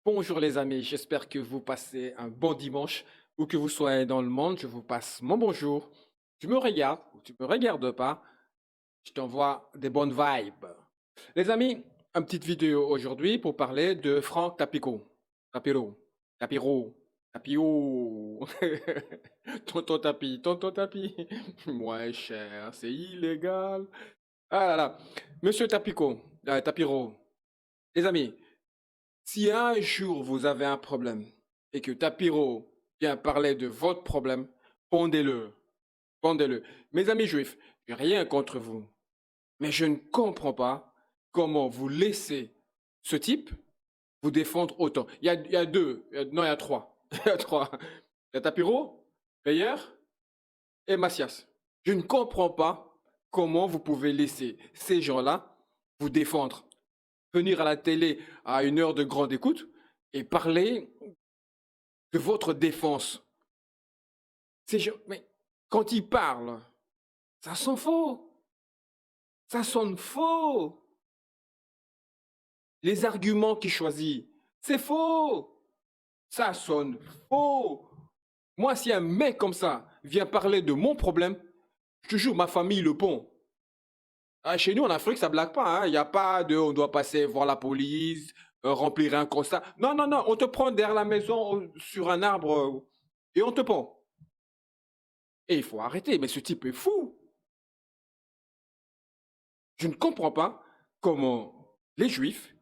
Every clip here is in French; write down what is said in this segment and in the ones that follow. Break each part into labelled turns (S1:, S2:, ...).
S1: Bonjour les amis, j'espère que vous passez un bon dimanche. Où que vous soyez dans le monde, je vous passe mon bonjour. Tu me regardes ou tu me regardes pas, je t'envoie des bonnes vibes. Les amis, une petite vidéo aujourd'hui pour parler de Franck Tapico. Tapiro, Tapiro, Tapio. Tonton Tapi. Ouais, cher, c'est illégal. Ah là là. Monsieur Tapico, Tapiro. Les amis, si un jour vous avez un problème et que Tapiro vient parler de votre problème, pondez-le, pondez-le. Mes amis juifs, j'ai rien contre vous, mais je ne comprends pas comment vous laissez ce type vous défendre autant. Il y a deux, non, il y a trois. Il y a trois. Il y a Tapiro, Meyer et Macias. Je ne comprends pas comment vous pouvez laisser ces gens-là vous défendre, venir à la télé à une heure de grande écoute et parler de votre défense. Mais quand ils parlent, ça sonne faux. Ça sonne faux. Les arguments qu'ils choisissent, c'est faux. Ça sonne faux. Moi, si un mec comme ça vient parler de mon problème, je te jure, ma famille le pond. Ah, chez nous, en Afrique, ça blague pas. Hein. Il n'y a pas de on doit passer voir la police, remplir un constat. Non, non, non, on te prend derrière la maison, sur un arbre, et on te pend. Et il faut arrêter, mais ce type est fou. Je ne comprends pas comment les Juifs,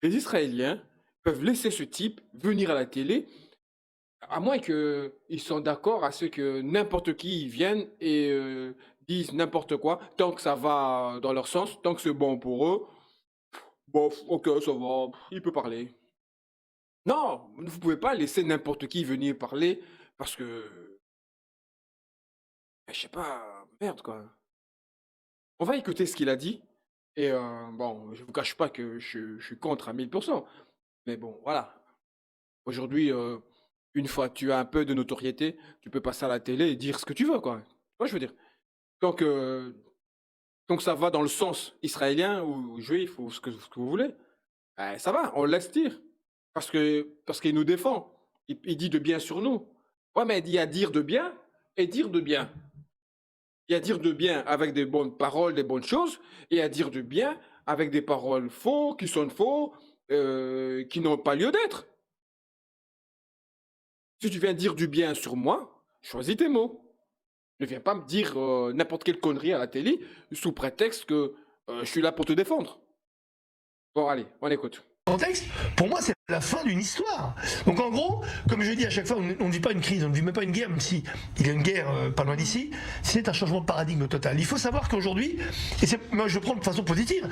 S1: les Israéliens peuvent laisser ce type venir à la télé, à moins qu'ils soient d'accord à ce que n'importe qui vienne et dise n'importe quoi, tant que ça va dans leur sens, tant que c'est bon pour eux. Bon, ok, ça va, il peut parler. Non, vous ne pouvez pas laisser n'importe qui venir parler parce que, je sais pas, merde quoi. On va écouter ce qu'il a dit. Et bon, je ne vous cache pas que je suis contre à 1000%. Mais bon, voilà. Aujourd'hui, une fois que tu as un peu de notoriété, tu peux passer à la télé et dire ce que tu veux, quoi. Moi, je veux dire. Tant que, tant que ça va dans le sens israélien ou juif ou ce que vous voulez, ça va, on le laisse dire. Parce qu'il nous défend. Il dit de bien sur nous. Ouais, mais il y a dire de bien et dire de bien. Il y a dire de bien avec des bonnes paroles, des bonnes choses, et à dire de bien avec des paroles faux, qui sonnent faux, qui n'ont pas lieu d'être. Si tu viens dire du bien sur moi, choisis tes mots. Ne viens pas me dire n'importe quelle connerie à la télé sous prétexte que je suis là pour te défendre. Bon, allez, on écoute.
S2: Contexte, pour moi, c'est la fin d'une histoire. Donc en gros, comme je dis à chaque fois, on ne vit pas une crise, on ne vit même pas une guerre, même si il y a une guerre pas loin d'ici, c'est un changement de paradigme total. Il faut savoir qu'aujourd'hui, moi je prends de façon positive,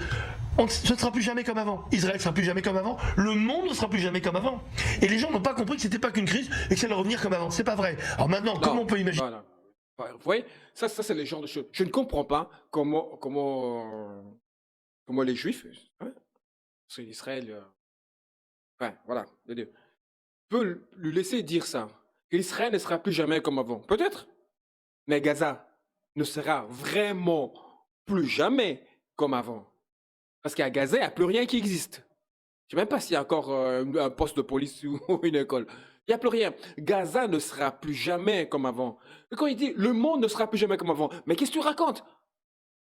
S2: ce ne sera plus jamais comme avant. Israël ne sera plus jamais comme avant, le monde ne sera plus jamais comme avant. Et les gens n'ont pas compris que c'était pas qu'une crise et que ça allait revenir comme avant. C'est pas vrai. Alors maintenant, comment on
S1: Non,
S2: peut imaginer?
S1: voilà. Ouais, vous voyez, ça c'est le genre de choses. Je ne comprends pas comment les Juifs, hein, parce qu'Israël, ouais, voilà, les deux, peut lui laisser dire ça. Qu'Israël ne sera plus jamais comme avant. Peut-être. Mais Gaza ne sera vraiment plus jamais comme avant. Parce qu'à Gaza, il n'y a plus rien qui existe. Je ne sais même pas s'il y a encore un poste de police ou une école. Il n'y a plus rien. Gaza ne sera plus jamais comme avant. Et quand il dit le monde ne sera plus jamais comme avant, mais qu'est-ce que tu racontes?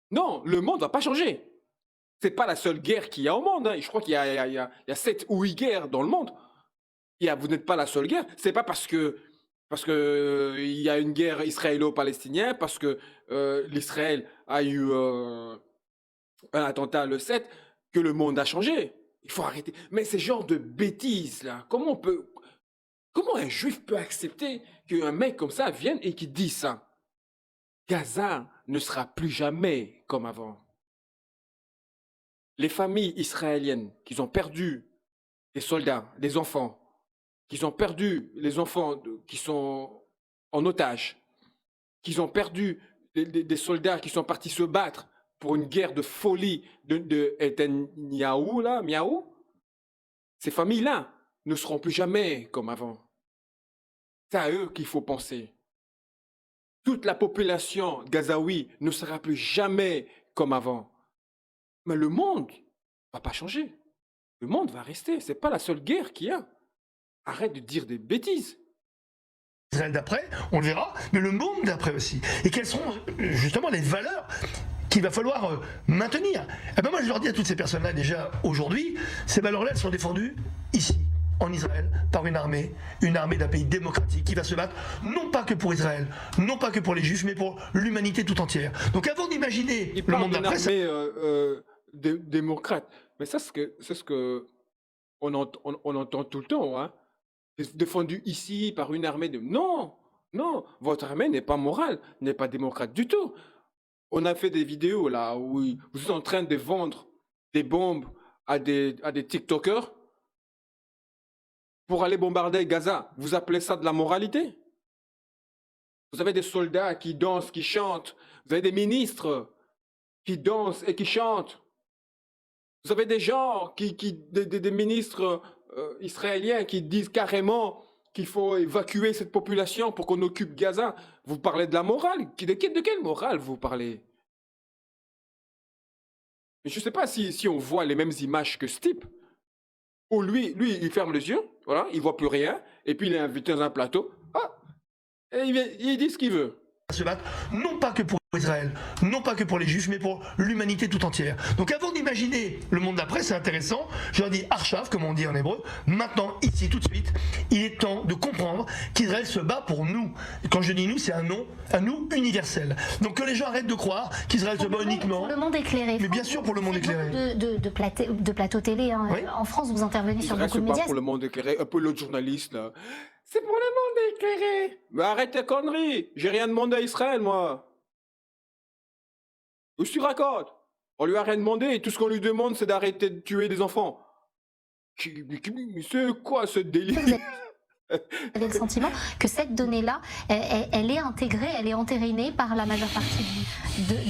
S1: Non, le monde ne va pas changer. C'est pas la seule guerre qu'il y a au monde. Hein. Je crois qu'il y a, il y a 7 ou 8 guerres dans le monde. Vous n'êtes pas la seule guerre. C'est pas parce que il y a une guerre israélo-palestinienne, parce que l'Israël a eu un attentat le 7 que le monde a changé. Il faut arrêter. Mais ces genres de bêtises là, comment un juif peut accepter qu'un mec comme ça vienne et qu'il dise ça? Gaza ne sera plus jamais comme avant. Les familles israéliennes qui ont perdu des soldats, des enfants, qui ont perdu les enfants qui sont en otage, qui ont perdu des soldats qui sont partis se battre pour une guerre de folie de Netanyahu, là, Miaou, ces familles-là ne seront plus jamais comme avant. C'est à eux qu'il faut penser. Toute la population gazaoui ne sera plus jamais comme avant. Mais le monde ne va pas changer. le monde va rester. C'est pas la seule guerre qu'il y a. Arrête de dire des bêtises.
S2: Israël d'après, on le verra, mais le monde d'après aussi. Et quelles sont justement les valeurs qu'il va falloir maintenir. Eh ben moi je leur dis à toutes ces personnes-là déjà aujourd'hui, ces valeurs-là elles sont défendues ici, en Israël, par une armée d'un pays démocratique qui va se battre non pas que pour Israël, non pas que pour les Juifs, mais pour l'humanité tout entière. Donc avant d'imaginer
S1: Il
S2: le
S1: parle
S2: monde
S1: d'une
S2: d'après,
S1: armée démocrate. Mais ça, c'est ce que on entend tout le temps, hein. Défendu ici par une armée de... Non, non, votre armée n'est pas morale, n'est pas démocrate du tout. On a fait des vidéos là où vous êtes en train de vendre des bombes à des TikTokers pour aller bombarder Gaza. Vous appelez ça de la moralité? Vous avez des soldats qui dansent, qui chantent. Vous avez des ministres qui dansent et qui chantent. Vous avez des gens, des ministres israéliens qui disent carrément qu'il faut évacuer cette population pour qu'on occupe Gaza. Vous parlez de la morale. De quelle morale vous parlez? Je ne sais pas si on voit les mêmes images que ce type. Où lui, il ferme les yeux, voilà, il ne voit plus rien, et puis il est invité dans un plateau. Ah, et il dit ce qu'il veut.
S2: Se battre non pas que pour Israël, non pas que pour les Juifs, mais pour l'humanité tout entière. Donc avant d'imaginer le monde d'après, c'est intéressant, je leur dis Arshav, comme on dit en hébreu, maintenant, ici, tout de suite, il est temps de comprendre qu'Israël se bat pour nous. Et quand je dis nous, c'est un nous universel. Donc que les gens arrêtent de croire qu'Israël se bat uniquement...
S3: Pour le monde éclairé.
S2: Mais bien sûr pour le monde éclairé.
S3: De plateaux télé, hein.
S2: Oui.
S3: En France, vous intervenez sur
S1: Israël
S3: beaucoup
S1: se
S3: de
S1: bat
S3: médias.
S1: pour le monde éclairé, un peu l'autre journaliste là. C'est pour le monde éclairé. Mais arrête tes conneries. J'ai rien demandé à Israël, moi. Où tu racontes? On lui a rien demandé et tout ce qu'on lui demande, c'est d'arrêter de tuer des enfants. C'est quoi ce délire?
S3: Vous avez le sentiment que cette donnée-là, elle est intégrée, elle est entérinée par la majeure partie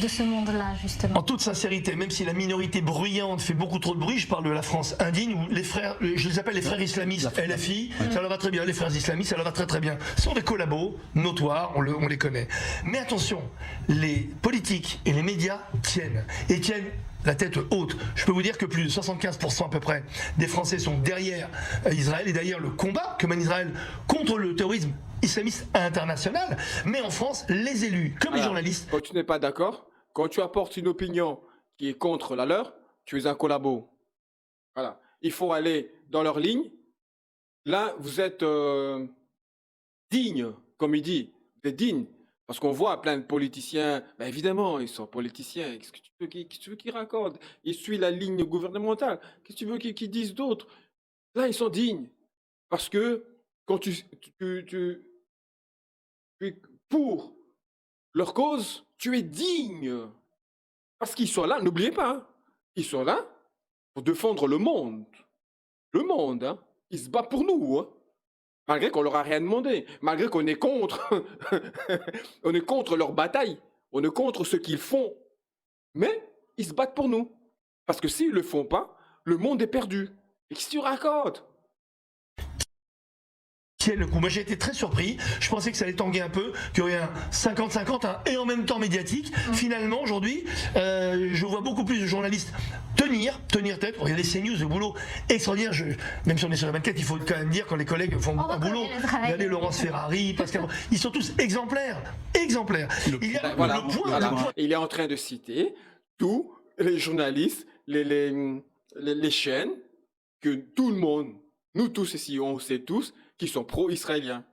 S3: de ce monde-là, justement.
S2: En toute sincérité, même si la minorité bruyante fait beaucoup trop de bruit, je parle de la France indigne, où les frères, je les appelle les frères islamistes, LFI, ça leur va très bien, les frères islamistes, ça leur va très très bien. Ce sont des collabos notoires, on les connaît. Mais attention, les politiques et les médias tiennent, et tiennent la tête haute. Je peux vous dire que plus de 75% à peu près des Français sont derrière Israël et derrière le combat que mène Israël contre le terrorisme islamiste international. Mais en France, les élus, comme les journalistes...
S1: Quand tu n'es pas d'accord, quand tu apportes une opinion qui est contre la leur, tu es un collabo. Voilà. Il faut aller dans leur ligne. Là, vous êtes digne, comme il dit. Vous êtes digne. Parce qu'on voit plein de politiciens, ben évidemment, ils sont politiciens. Qu'est-ce que tu veux qu'ils racontent? Ils suivent la ligne gouvernementale. Qu'est-ce que tu veux qu'ils disent d'autre? Là, ils sont dignes. Parce que quand tu es pour leur cause, tu es digne. Parce qu'ils sont là, n'oubliez pas, hein, ils sont là pour défendre le monde. Le monde, hein. Ils se battent pour nous, hein. Malgré qu'on leur a rien demandé, malgré qu'on est contre, on est contre leur bataille, on est contre ce qu'ils font. Mais ils se battent pour nous. Parce que s'ils ne le font pas, le monde est perdu. Et qu'est-ce que tu racontes?
S2: Le coup. Moi j'ai été très surpris, je pensais que ça allait tanguer un peu, qu'il y aurait un 50-50 et en même temps médiatique. Finalement aujourd'hui, je vois beaucoup plus de journalistes tenir tête. Regardez CNews, le boulot extraordinaire. Même si on est sur la 24, il faut quand même dire quand les collègues font un boulot. Regardez Laurence Ferrari, Pascal, ils sont tous exemplaires. Il y a
S1: Voilà,
S2: le point.
S1: voilà. Il est en train de citer tous les journalistes, les chaînes, que tout le monde, nous tous ici, on sait tous, qui sont pro-israéliens.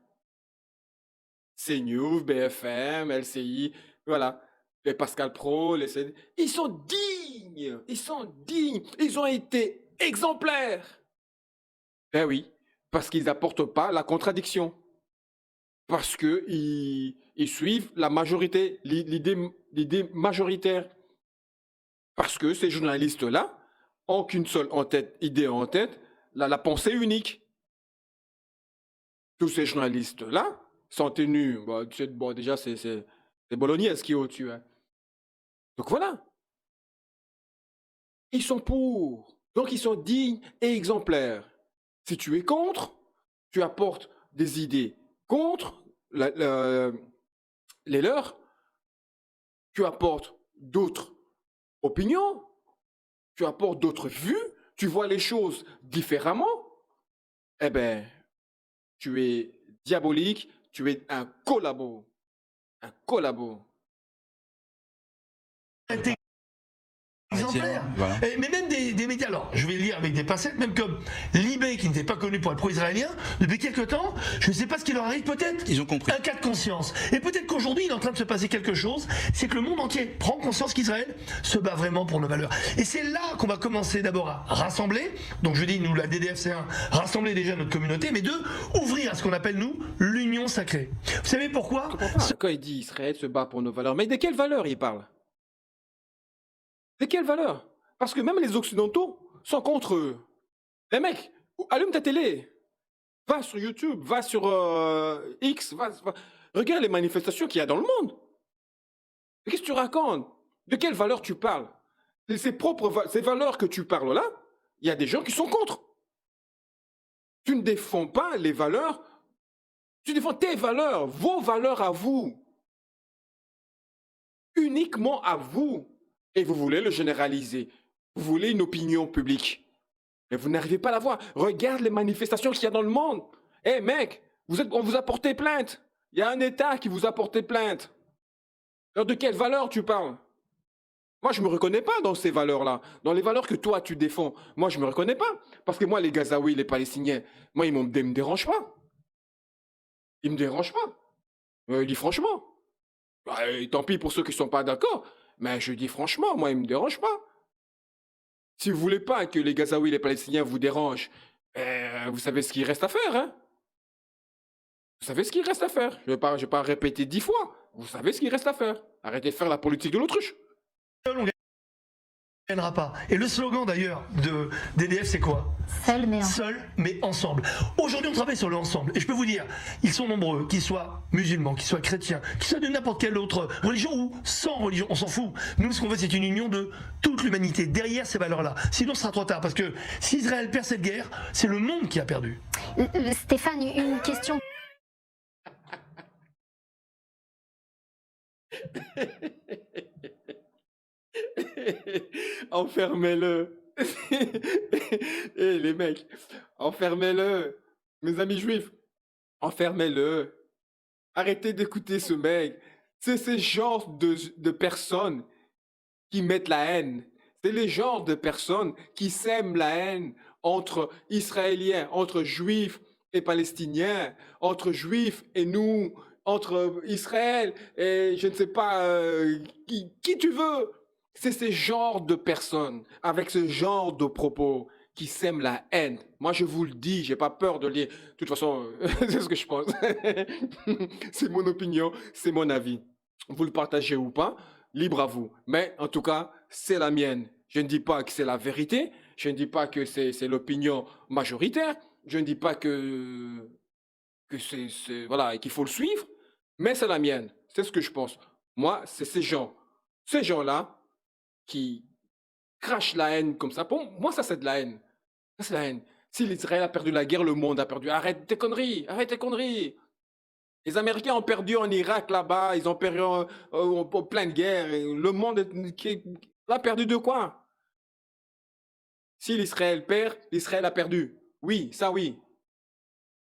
S1: CNews, BFM, LCI, voilà. Les Pascal Pro, ils sont dignes, ils ont été exemplaires. Ben oui, parce qu'ils n'apportent pas la contradiction. Parce qu'ils suivent la majorité, l'idée majoritaire. Parce que ces journalistes-là ont qu'une seule idée en tête, la pensée unique. Tous ces journalistes-là sont tenus, bon déjà c'est Bolognaise qui est au-dessus. Hein. Donc voilà. Ils sont pour. Donc ils sont dignes et exemplaires. Si tu es contre, tu apportes des idées contre les leurs, tu apportes d'autres opinions, tu apportes d'autres vues, tu vois les choses différemment, eh ben, tu es diabolique, tu es un collabo. Un collabo.
S2: Exemplaire.
S4: Voilà.
S2: Mais même des médias, alors je vais lire avec des pincettes, même comme Libé qui n'était pas connu pour être pro-israélien, depuis quelque temps, je ne sais pas ce qui leur arrive, peut-être
S4: Ils ont compris.
S2: un cas de conscience. Et peut-être qu'aujourd'hui il est en train de se passer quelque chose, c'est que le monde entier prend conscience qu'Israël se bat vraiment pour nos valeurs. Et c'est là qu'on va commencer d'abord à rassembler, donc je dis nous la DDFC1, rassembler déjà notre communauté, mais deux, ouvrir à ce qu'on appelle nous l'union sacrée. Vous savez pourquoi?
S1: Quand il dit Israël se bat pour nos valeurs, mais de quelles valeurs il parle? De quelles valeurs? Parce que même les Occidentaux sont contre eux. Les mecs, allume ta télé, va sur YouTube, va sur X, regarde les manifestations qu'il y a dans le monde. Qu'est-ce que tu racontes? De quelles valeurs tu parles? Ces valeurs que tu parles là, il y a des gens qui sont contre. Tu ne défends pas les valeurs, tu défends tes valeurs, vos valeurs à vous. Uniquement à vous. Et vous voulez le généraliser. Vous voulez une opinion publique. Mais vous n'arrivez pas à la voir. Regarde les manifestations qu'il y a dans le monde. Eh mec, on vous a porté plainte. Il y a un État qui vous a porté plainte. Alors de quelles valeurs tu parles? Moi, je ne me reconnais pas dans ces valeurs-là. Dans les valeurs que toi, tu défends. Moi, je ne me reconnais pas. Parce que moi, les Gazaouis, les Palestiniens, moi, ils ne me dérangent pas. Ils ne me dérangent pas. Je dis franchement. Tant pis pour ceux qui ne sont pas d'accord. Mais je dis franchement, moi, ils ne me dérangent pas. Si vous ne voulez pas que les Gazaouis et les Palestiniens vous dérangent, vous savez ce qu'il reste à faire, hein? Vous savez ce qu'il reste à faire. Je ne vais pas répéter 10 fois. Vous savez ce qu'il reste à faire. Arrêtez de faire la politique de l'autruche.
S2: On ne gagnera pas. Et le slogan d'ailleurs de DDF, c'est quoi?
S3: Seul mais
S2: Seul mais ensemble. Aujourd'hui, on travaille sur le ensemble. Et je peux vous dire, ils sont nombreux, qu'ils soient musulmans, qu'ils soient chrétiens, qu'ils soient de n'importe quelle autre religion ou sans religion, on s'en fout. Nous, ce qu'on veut, c'est une union de toute l'humanité derrière ces valeurs-là. Sinon, ce sera trop tard. Parce que si Israël perd cette guerre, c'est le monde qui a perdu.
S3: Stéphane, une question.
S1: Enfermez-le. Les mecs, enfermez-le. Mes amis juifs, enfermez-le. Arrêtez d'écouter ce mec. C'est ce genre de personnes qui mettent la haine. C'est les genres de personnes qui sèment la haine entre Israéliens, entre Juifs et Palestiniens, entre Juifs et nous, entre Israël et je ne sais pas qui tu veux. C'est ce genre de personnes, avec ce genre de propos, qui sèment la haine. Moi, je vous le dis, j'ai pas peur de lire. De toute façon, c'est ce que je pense. C'est mon opinion, c'est mon avis. Vous le partagez ou pas, libre à vous. Mais en tout cas, c'est la mienne. Je ne dis pas que c'est la vérité. Je ne dis pas que c'est l'opinion majoritaire. Je ne dis pas que voilà, qu'il faut le suivre. Mais c'est la mienne. C'est ce que je pense. Moi, c'est ces gens-là qui crachent la haine comme ça. Pour moi, ça, c'est de la haine. Ça, c'est la haine. Si l'Israël a perdu la guerre, le monde a perdu. Arrête tes conneries. Arrête tes conneries. Les Américains ont perdu en Irak là-bas. Ils ont perdu en plein de guerres. Et le monde a perdu de quoi? Si l'Israël perd, l'Israël a perdu. Oui, ça oui.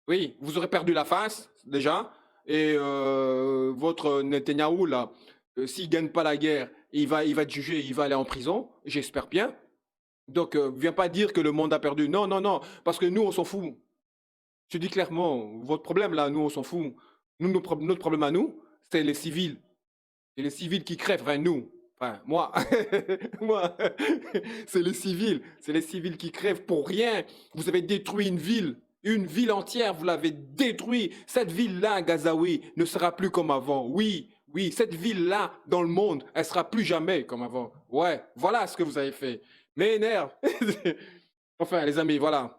S1: Oui, vous aurez perdu la face, déjà. Et votre Netanyahou, là, s'il ne gagne pas la guerre, il va être jugé, il va aller en prison, j'espère bien. Donc, viens pas dire que le monde a perdu. Non, non, non, parce que nous, on s'en fout. Je dis clairement, votre problème, là, nous, on s'en fout. Nous, notre problème à nous, c'est les civils. C'est les civils qui crèvent, enfin, nous. Enfin, moi. Moi. C'est les civils qui crèvent pour rien. Vous avez détruit une ville entière, vous l'avez détruite. Cette ville-là, Gazaoui, ne sera plus comme avant. Oui, oui, cette ville-là, dans le monde, elle sera plus jamais comme avant. Ouais, voilà ce que vous avez fait. Mais énerve. Enfin, les amis, voilà.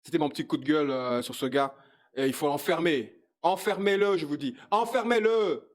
S1: C'était mon petit coup de gueule sur ce gars. Et il faut l'enfermer. Enfermez-le, je vous dis. Enfermez-le.